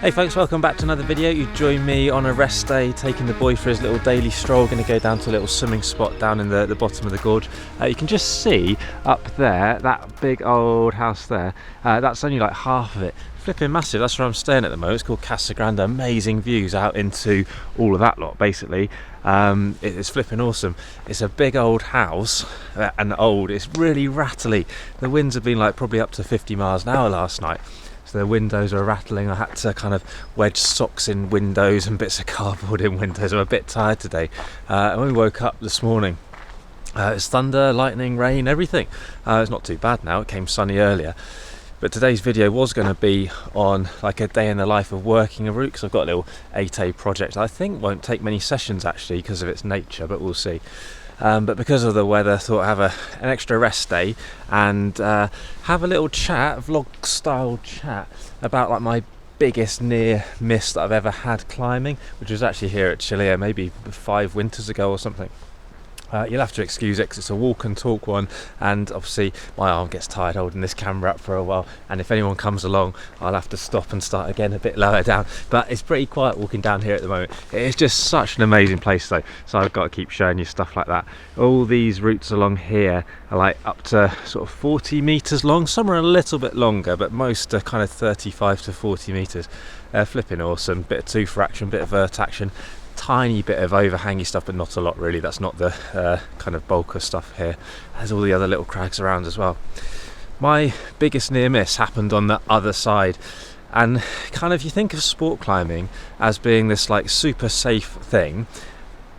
Hey folks, welcome back to another video. You join me on a rest day, taking the boy for his little daily stroll. Going to go down to a little swimming spot down in the bottom of the gorge. You can just see up there, that big old house there, that's only like half of it. Flipping massive. That's where I'm staying at the moment. It's called Casa Grande. Amazing views out into all of that lot basically. It's flipping awesome. It's a big old house, and it's really rattly. The winds have been like probably up to 50 miles an hour last night. So the windows are rattling. I had to kind of wedge socks in windows and bits of cardboard in windows. I'm a bit tired today. And when we woke up this morning, it's thunder, lightning, rain, everything. It's not too bad now. It came sunny earlier. But today's video was going to be on like a day in the life of working a route, because I've got a little 8A project. I think won't take many sessions actually because of its nature, but we'll see. But because of the weather, I thought I'd have an extra rest day and have a little chat, vlog style chat, about like my biggest near miss that I've ever had climbing, which was actually here at Chile, maybe 5 winters ago or something. You'll have to excuse it because it's a walk and talk one, and obviously my arm gets tired holding this camera up for a while, and if anyone comes along I'll have to stop and start again a bit lower down. But it's pretty quiet walking down here at the moment. It is just such an amazing place though, so I've got to keep showing you stuff like that. All these routes along here are like up to sort of 40 meters long. Some are a little bit longer, but most are kind of 35 to 40 meters. They're flipping awesome. Bit of two for action, bit of vert action, tiny bit of overhangy stuff, but not a lot really. That's not the kind of bulk of stuff here. There's all the other little crags around as well. My biggest near miss happened on the other side, and kind of you think of sport climbing as being this like super safe thing,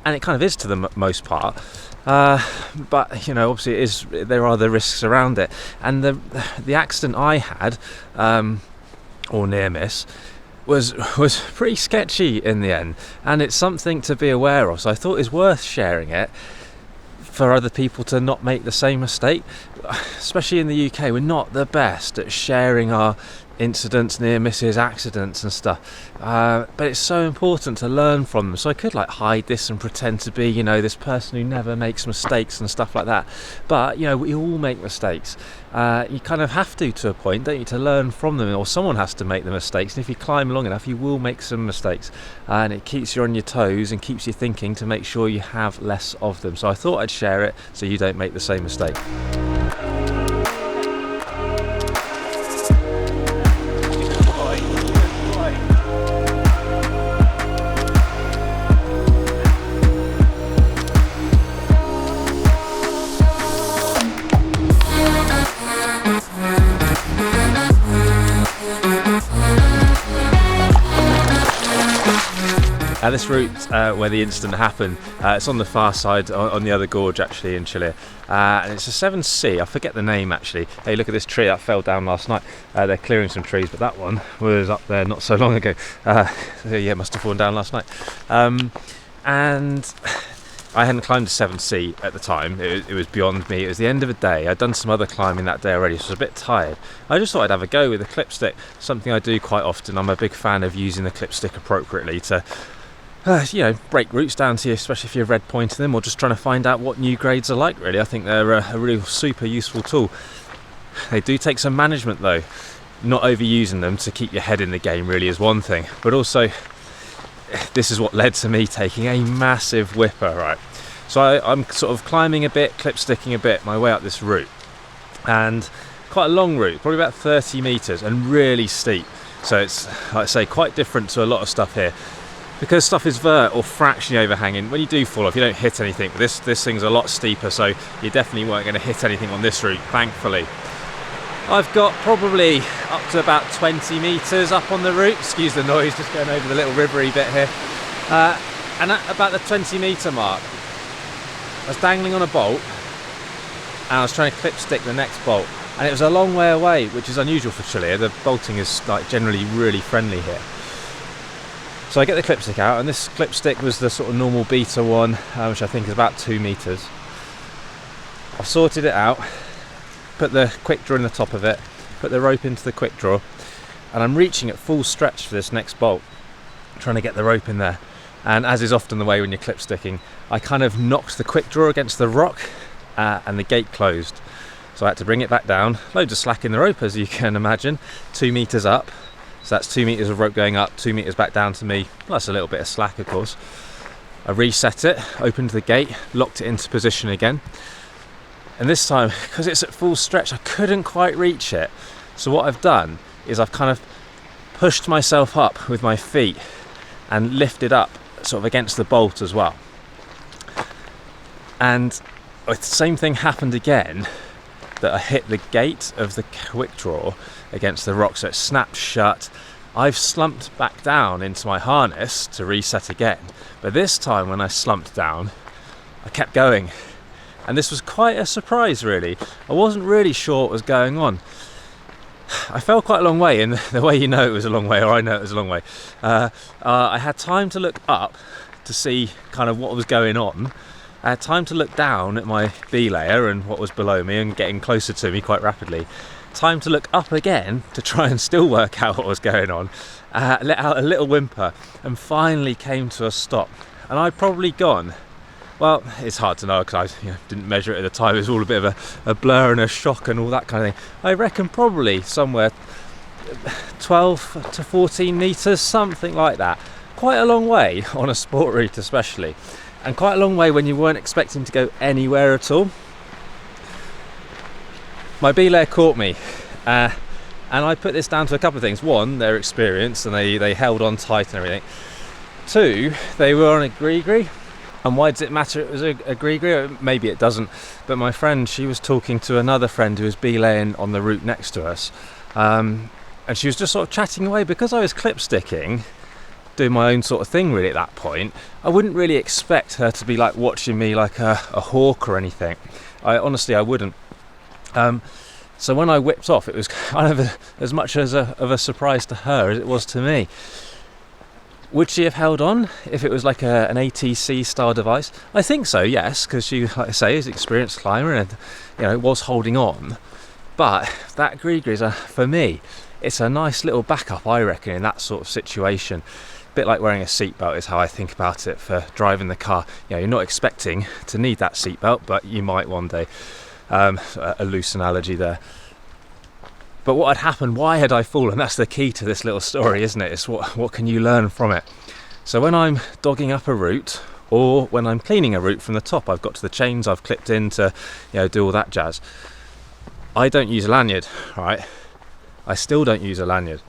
and it kind of is to the most part, but you know, obviously there are the risks around it. And the accident I had, or near miss, was pretty sketchy in the end, and it's something to be aware of. So I thought it's worth sharing it for other people to not make the same mistake. Especially in the UK, we're not the best at sharing our incidents, near misses, accidents and stuff, but it's so important to learn from them. So I could like hide this and pretend to be, you know, this person who never makes mistakes and stuff like that, but you know, we all make mistakes. You kind of have to a point, don't you, to learn from them, or someone has to make the mistakes, and if you climb long enough you will make some mistakes, and it keeps you on your toes and keeps you thinking to make sure you have less of them. So I thought I'd share it so you don't make the same mistake. This route where the incident happened, it's on the far side, on the other gorge actually in Chile, and it's a 7C, I forget the name actually. Hey, look at this tree that fell down last night. They're clearing some trees, but that one was up there not so long ago. So yeah, it must have fallen down last night. And I hadn't climbed a 7C at the time. It was beyond me. It was the end of the day. I'd done some other climbing that day already, so I was a bit tired. I just thought I'd have a go with a clipstick, something I do quite often. I'm a big fan of using the clipstick appropriately to you know, break routes down to you, especially if you're red pointing them or just trying to find out what new grades are like. Really, I think they're a really super useful tool. They do take some management though. Not overusing them to keep your head in the game really is one thing, but also this is what led to me taking a massive whipper, right? So I'm sort of climbing a bit, clipsticking a bit my way up this route, and quite a long route, probably about 30 meters and really steep. So it's, like I say, quite different to a lot of stuff here. Because stuff is vert or fractionally overhanging, when you do fall off you don't hit anything, but this thing's a lot steeper, so you definitely weren't going to hit anything on this route, thankfully. I've got probably up to about 20 metres up on the route, excuse the noise, just going over the little rivery bit here, and at about the 20 metre mark I was dangling on a bolt and I was trying to clipstick the next bolt, and it was a long way away, which is unusual for Chile. The bolting is like generally really friendly here. So I get the clipstick out, and this clipstick was the sort of normal beta one, which I think is about 2 meters. I've sorted it out, put the quick draw in the top of it, put the rope into the quick draw, and I'm reaching at full stretch for this next bolt, trying to get the rope in there. And as is often the way when you're clipsticking, I kind of knocked the quick draw against the rock, and the gate closed. So I had to bring it back down, loads of slack in the rope as you can imagine, 2 meters up. So that's 2 meters of rope going up, 2 meters back down to me, plus a little bit of slack of course. I reset it, opened the gate, locked it into position again. And this time, because it's at full stretch, I couldn't quite reach it. So what I've done is I've kind of pushed myself up with my feet and lifted up sort of against the bolt as well. And the same thing happened again, that I hit the gate of the quick draw against the rock, so it snapped shut. I've slumped back down into my harness to reset again, but this time when I slumped down, I kept going, and this was quite a surprise really. I wasn't really sure what was going on. I fell quite a long way, and the way you know it was a long way, or I know it was a long way, I had time to look up to see kind of what was going on. I had time to look down at my belayer and what was below me and getting closer to me quite rapidly. Time to look up again to try and still work out what was going on. Let out a little whimper and finally came to a stop. And I'd probably gone, well, it's hard to know because I didn't measure it at the time. It was all a bit of a blur and a shock and all that kind of thing. I reckon probably somewhere 12 to 14 meters, something like that. Quite a long way on a sport route especially. And quite a long way when you weren't expecting to go anywhere at all. My belayer caught me, and I put this down to a couple of things. One, their experience, and they held on tight and everything. Two, they were on a Grigri, and why does it matter it was a Grigri? Maybe it doesn't, but my friend, she was talking to another friend who was belaying on the route next to us, and she was just sort of chatting away. Because I was clipsticking, doing my own sort of thing really at that point, I wouldn't really expect her to be like watching me like a hawk or anything. I wouldn't. So when I whipped off, it was kind of as much of a surprise to her as it was to me. Would she have held on if it was like an ATC style device? I think so, yes, because she, like I say, is an experienced climber and was holding on. But that Grigri, for me, it's a nice little backup, I reckon, in that sort of situation. A bit like wearing a seatbelt is how I think about it for driving the car. You're not expecting to need that seatbelt, but you might one day. A loose analogy there. But what had happened, why had I fallen? That's the key to this little story, isn't it? It's what can you learn from it? So when I'm dogging up a route, or when I'm cleaning a route from the top, I've got to the chains I've clipped in to do all that jazz. I don't use a lanyard, right? I still don't use a lanyard.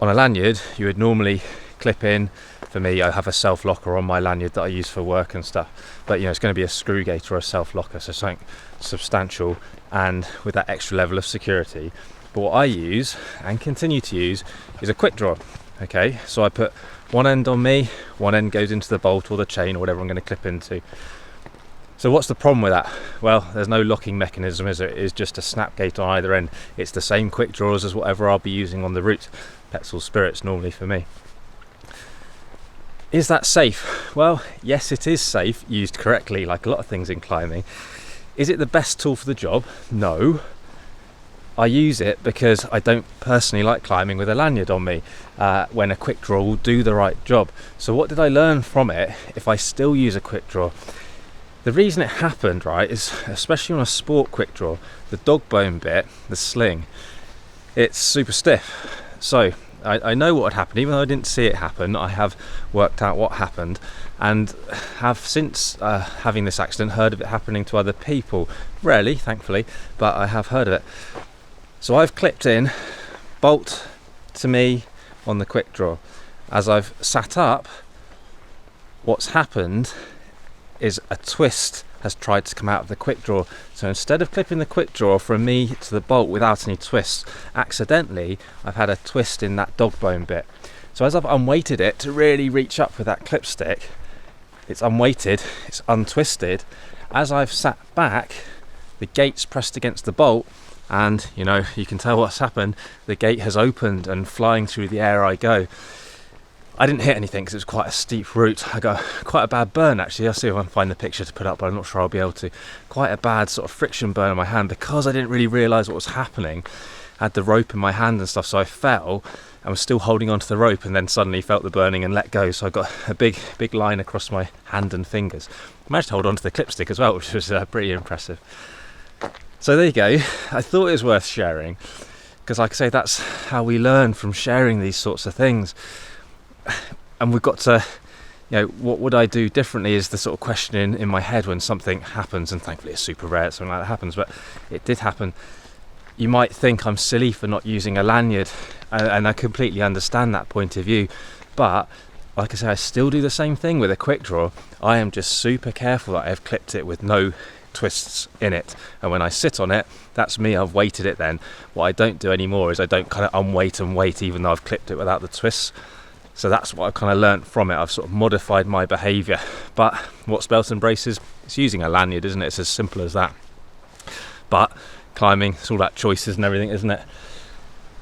On a lanyard, you would normally clip in. For me, I have a self-locker on my lanyard that I use for work and stuff. But it's going to be a screw gate or a self-locker, so something substantial and with that extra level of security. But what I use and continue to use is a quick draw. Okay, so I put one end on me, one end goes into the bolt or the chain or whatever I'm going to clip into. So what's the problem with that? Well, there's no locking mechanism, is there? It is just a snap gate on either end. It's the same quick draws as whatever I'll be using on the route. Petzl Spirits normally for me. Is that safe? Well, yes, it is safe, used correctly, like a lot of things in climbing. Is it the best tool for the job? No. I use it because I don't personally like climbing with a lanyard on me when a quick draw will do the right job. So what did I learn from it if I still use a quick draw? The reason it happened, right, is especially on a sport quick draw, the dog bone bit, the sling, it's super stiff. So I know what had happened. Even though I didn't see it happen, I have worked out what happened and have since having this accident heard of it happening to other people. Rarely, thankfully, but I have heard of it. So I've clipped in, bolt to me on the quick draw. As I've sat up, what's happened is a twist has tried to come out of the quick draw. So instead of clipping the quick draw from me to the bolt without any twists, accidentally I've had a twist in that dog bone bit. So as I've unweighted it to really reach up with that clipstick, it's unweighted, it's untwisted. As I've sat back, the gate's pressed against the bolt, and you know, you can tell what's happened. The gate has opened and flying through the air I go. I didn't hit anything because it was quite a steep route. I got quite a bad burn actually. I'll see if I can find the picture to put up, but I'm not sure I'll be able to. Quite a bad sort of friction burn on my hand because I didn't really realise what was happening. I had the rope in my hand and stuff, so I fell and was still holding onto the rope, and then suddenly felt the burning and let go. So I got a big line across my hand and fingers. I managed to hold onto the clipstick as well, which was pretty impressive. So there you go. I thought it was worth sharing because, like I say, that's how we learn from sharing these sorts of things. And we've got to, you know, what would I do differently is the sort of question in my head when something happens, and thankfully it's super rare something like that happens, but it did happen. You might think I'm silly for not using a lanyard, and I completely understand that point of view, but like I say, I still do the same thing with a quick draw. I am just super careful that I've clipped it with no twists in it, and when I sit on it, that's me, I've weighted it then. What I don't do anymore is I don't kind of unweight and weight even though I've clipped it without the twists. So that's what I've kind of learnt from it. I've sort of modified my behaviour. But what's belt and braces? It's using a lanyard, isn't it? It's as simple as that. But climbing, it's all about choices and everything, isn't it?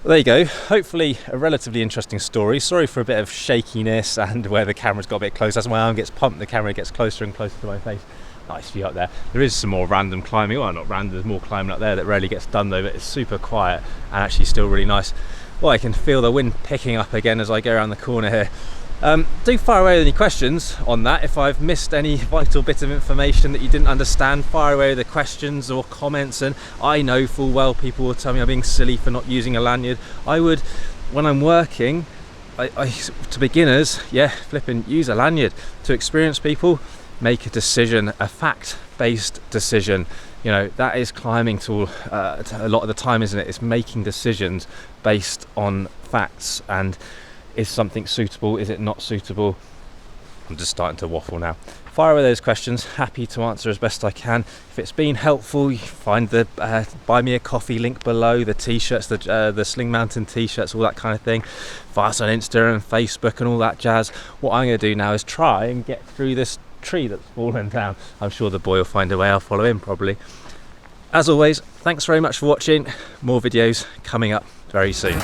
Well, there you go. Hopefully a relatively interesting story. Sorry for a bit of shakiness and where the camera's got a bit close. As my arm gets pumped, the camera gets closer and closer to my face. Nice view up there. There is some more random climbing. Well, not random, there's more climbing up there that rarely gets done though, but it's super quiet and actually still really nice. Well, I can feel the wind picking up again as I go around the corner here. Do fire away with any questions on that. If I've missed any vital bit of information that you didn't understand, fire away with the questions or comments. And I know full well people will tell me I'm being silly for not using a lanyard. I would, when I'm working, to beginners, yeah, flipping use a lanyard. To experienced people, make a decision, a fact-based decision. You know, that is climbing to a lot of the time, isn't it? It's making decisions based on facts, and is something suitable, is it not suitable? I'm just starting to waffle now. Fire away those questions, happy to answer as best I can. If it's been helpful, you find the buy me a coffee link below, the t-shirts, the Sling Mountain t-shirts, all that kind of thing. Find us on Insta and Facebook and all that jazz. What I'm going to do now is try and get through this tree that's fallen down. I'm sure the boy will find a way. I'll follow him probably. As always, thanks very much for watching. More videos coming up very soon.